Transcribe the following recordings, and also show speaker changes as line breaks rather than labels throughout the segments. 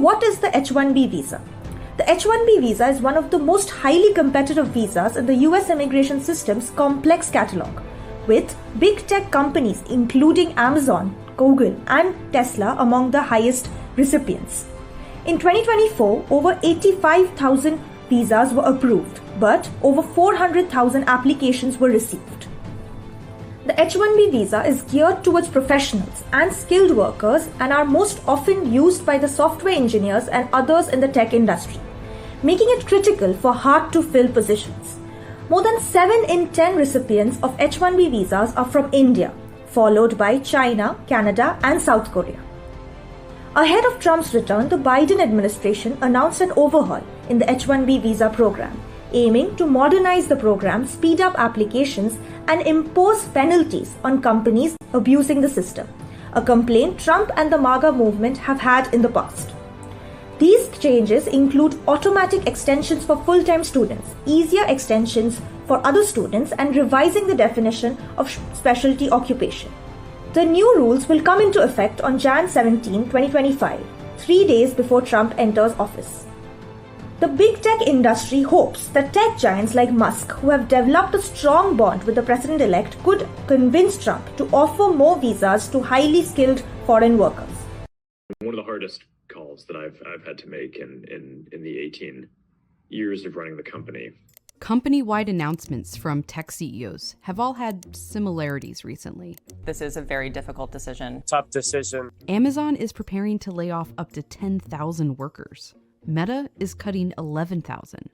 What is the H1B visa? The H1B visa is one of the most highly competitive visas in the US immigration system's complex catalog, with big tech companies including Amazon, Google, and Tesla among the highest recipients. In 2024, over 85,000 visas were approved, but over 400,000 applications were received. The H1B visa is geared towards professionals and skilled workers and are most often used by the software engineers and others in the tech industry, making it critical for hard-to-fill positions. More than 7 in 10 recipients of H1B visas are from India, followed by China, Canada, and South Korea. Ahead of Trump's return, the Biden administration announced an overhaul in the H1B visa program, aiming to modernize the program, speed up applications, and impose penalties on companies abusing the system, a complaint Trump and the MAGA movement have had in the past. These changes include automatic extensions for full-time students, easier extensions for other students, and revising the definition of specialty occupation. The new rules will come into effect on Jan 17, 2025, 3 days before Trump enters office. The big tech industry hopes that tech giants like Musk, who have developed a strong bond with the president-elect, could convince Trump to offer more visas to highly skilled foreign workers.
One of the hardest calls that I've had to make in the 18 years of running the company.
Company-wide announcements from tech CEOs have all had similarities recently.
This is a very difficult decision.
Tough decision.
Amazon is preparing to lay off up to 10,000 workers. Meta is cutting 11,000.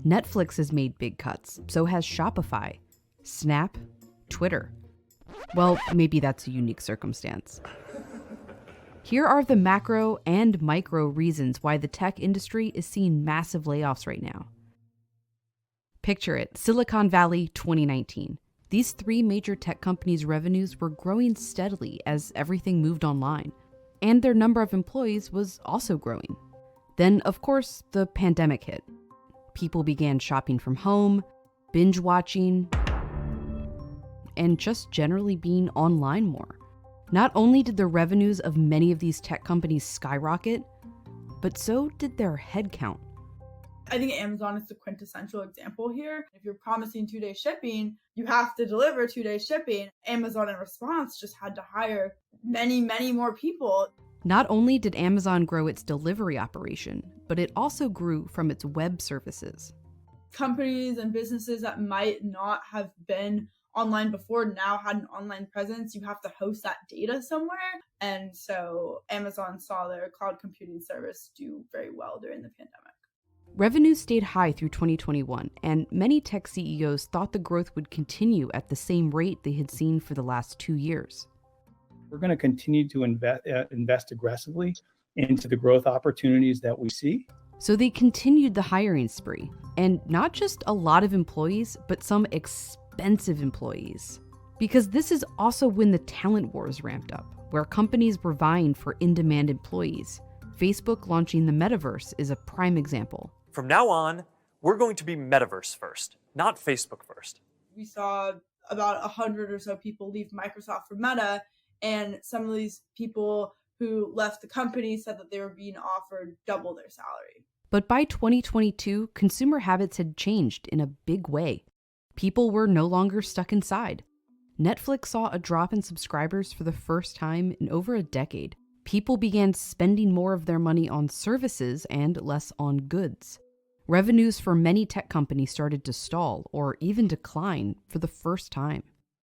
Netflix has made big cuts, so has Shopify, Snap, Twitter. Well, maybe that's a unique circumstance. Here are the macro and micro reasons why the tech industry is seeing massive layoffs right now. Picture it, Silicon Valley 2019. These 3 major tech companies' revenues were growing steadily as everything moved online, and their number of employees was also growing. Then, of course, the pandemic hit. People began shopping from home, binge watching, and just generally being online more. Not only did the revenues of many of these tech companies skyrocket, but so did their headcount.
I think Amazon is the quintessential example here. If you're promising 2-day shipping, you have to deliver 2-day shipping. Amazon, in response, just had to hire many, many more people.
Not only did Amazon grow its delivery operation, but it also grew from its web services.
Companies and businesses that might not have been online before now had an online presence. You have to host that data somewhere. And so Amazon saw their cloud computing service do very well during the pandemic.
Revenue stayed high through 2021, and many tech CEOs thought the growth would continue at the same rate they had seen for the last 2 years.
We're going to continue to invest aggressively into the growth opportunities that we see.
So they continued the hiring spree, and not just a lot of employees, but some expensive employees. Because this is also when the talent wars ramped up, where companies were vying for in-demand employees. Facebook launching the metaverse is a prime example.
From now on, we're going to be metaverse first, not Facebook first.
We saw about 100 or so people leave Microsoft for Meta, and some of these people who left the company said that they were being offered double their salary.
But by 2022, consumer habits had changed in a big way. People were no longer stuck inside. Netflix saw a drop in subscribers for the first time in over a decade. People began spending more of their money on services and less on goods. Revenues for many tech companies started to stall or even decline for the first time.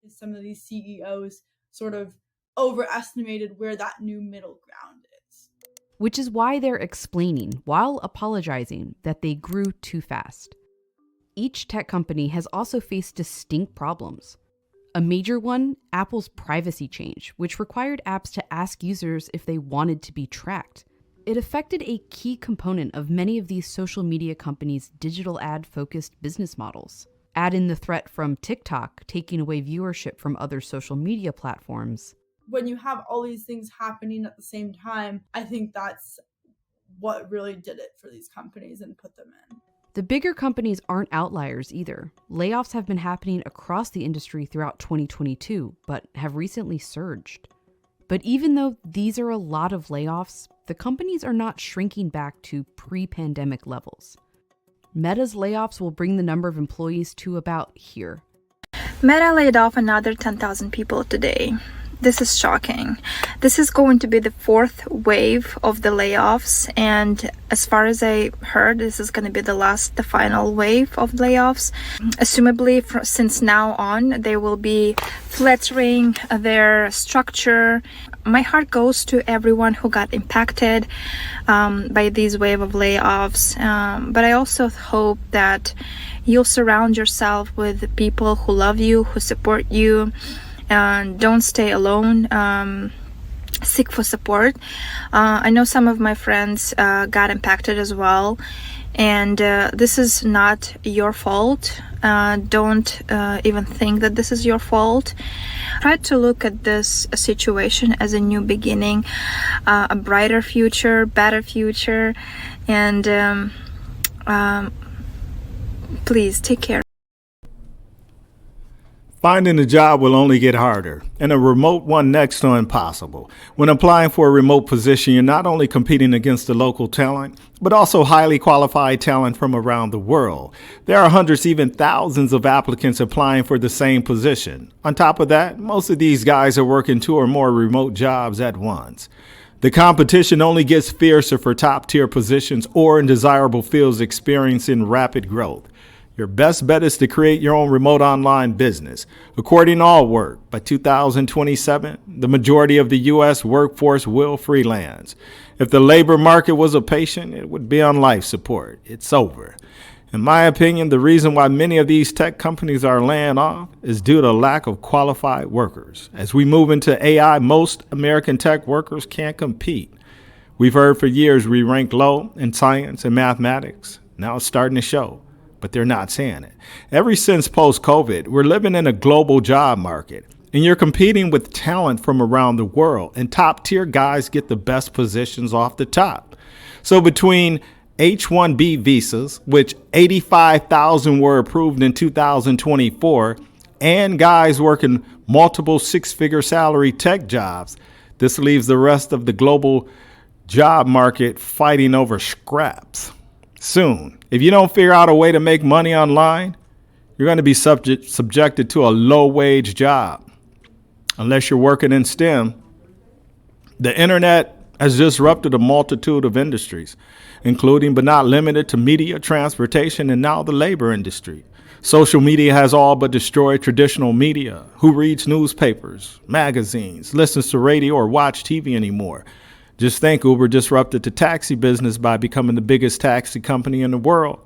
Some of these CEOs sort of overestimated where that new middle ground is.
Which is why they're explaining, while apologizing, that they grew too fast. Each tech company has also faced distinct problems. A major one, Apple's privacy change, which required apps to ask users if they wanted to be tracked. It affected a key component of many of these social media companies' digital ad-focused business models. Add in the threat from TikTok taking away viewership from other social media platforms.
When you have all these things happening at the same time, I think that's what really did it for these companies and put them in.
The bigger companies aren't outliers either. Layoffs have been happening across the industry throughout 2022, but have recently surged. But even though these are a lot of layoffs, the companies are not shrinking back to pre-pandemic levels. Meta's layoffs will bring the number of employees to about here.
Meta laid off another 10,000 people today. This is shocking. This is going to be the fourth wave of the layoffs, and as far as I heard, this is going to be the final wave of layoffs. Assumably, since now on, they will be flattering their structure. My heart goes to everyone who got impacted by this wave of layoffs, but I also hope that you'll surround yourself with people who love you, who support you, and don't stay alone. Seek for support. I know some of my friends got impacted as well, and this is not your fault. Don't even think that this is your fault. Try to look at this situation as a new beginning, a brighter future, better future, and please take care.
Finding a job will only get harder, and a remote one next to impossible. When applying for a remote position, you're not only competing against the local talent, but also highly qualified talent from around the world. There are hundreds, even thousands of applicants applying for the same position. On top of that, most of these guys are working 2 or more remote jobs at once. The competition only gets fiercer for top-tier positions or in desirable fields experiencing rapid growth. Your best bet is to create your own remote online business. According to Allwork, by 2027, the majority of the U.S. workforce will freelance. If the labor market was a patient, it would be on life support. It's over. In my opinion, the reason why many of these tech companies are laying off is due to lack of qualified workers. As we move into AI, most American tech workers can't compete. We've heard for years we rank low in science and mathematics. Now it's starting to show. But they're not saying it. Ever since post-COVID, we're living in a global job market, and you're competing with talent from around the world, and top-tier guys get the best positions off the top. So between H1B visas, which 85,000 were approved in 2024, and guys working multiple six-figure salary tech jobs, this leaves the rest of the global job market fighting over scraps. Soon, if you don't figure out a way to make money online, you're going to be subjected to a low-wage job. Unless you're working in STEM, the internet has disrupted a multitude of industries, including but not limited to media, transportation, and now the labor industry. Social media has all but destroyed traditional media. Who reads newspapers, magazines, listens to radio, or watch TV anymore? Just think, Uber disrupted the taxi business by becoming the biggest taxi company in the world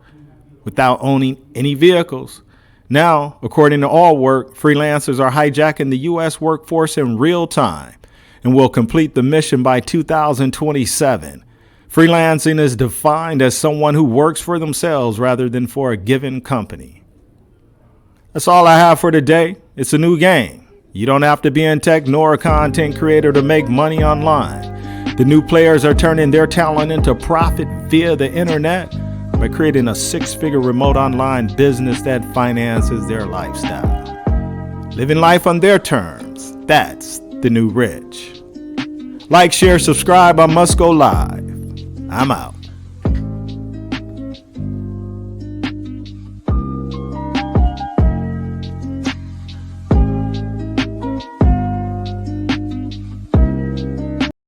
without owning any vehicles. Now, according to Allwork, freelancers are hijacking the U.S. workforce in real time and will complete the mission by 2027. Freelancing is defined as someone who works for themselves rather than for a given company. That's all I have for today. It's a new game. You don't have to be in tech nor a content creator to make money online. The new players are turning their talent into profit via the internet by creating a six-figure remote online business that finances their lifestyle. Living life on their terms, that's the new rich. Like, share, subscribe. I must go live. I'm out.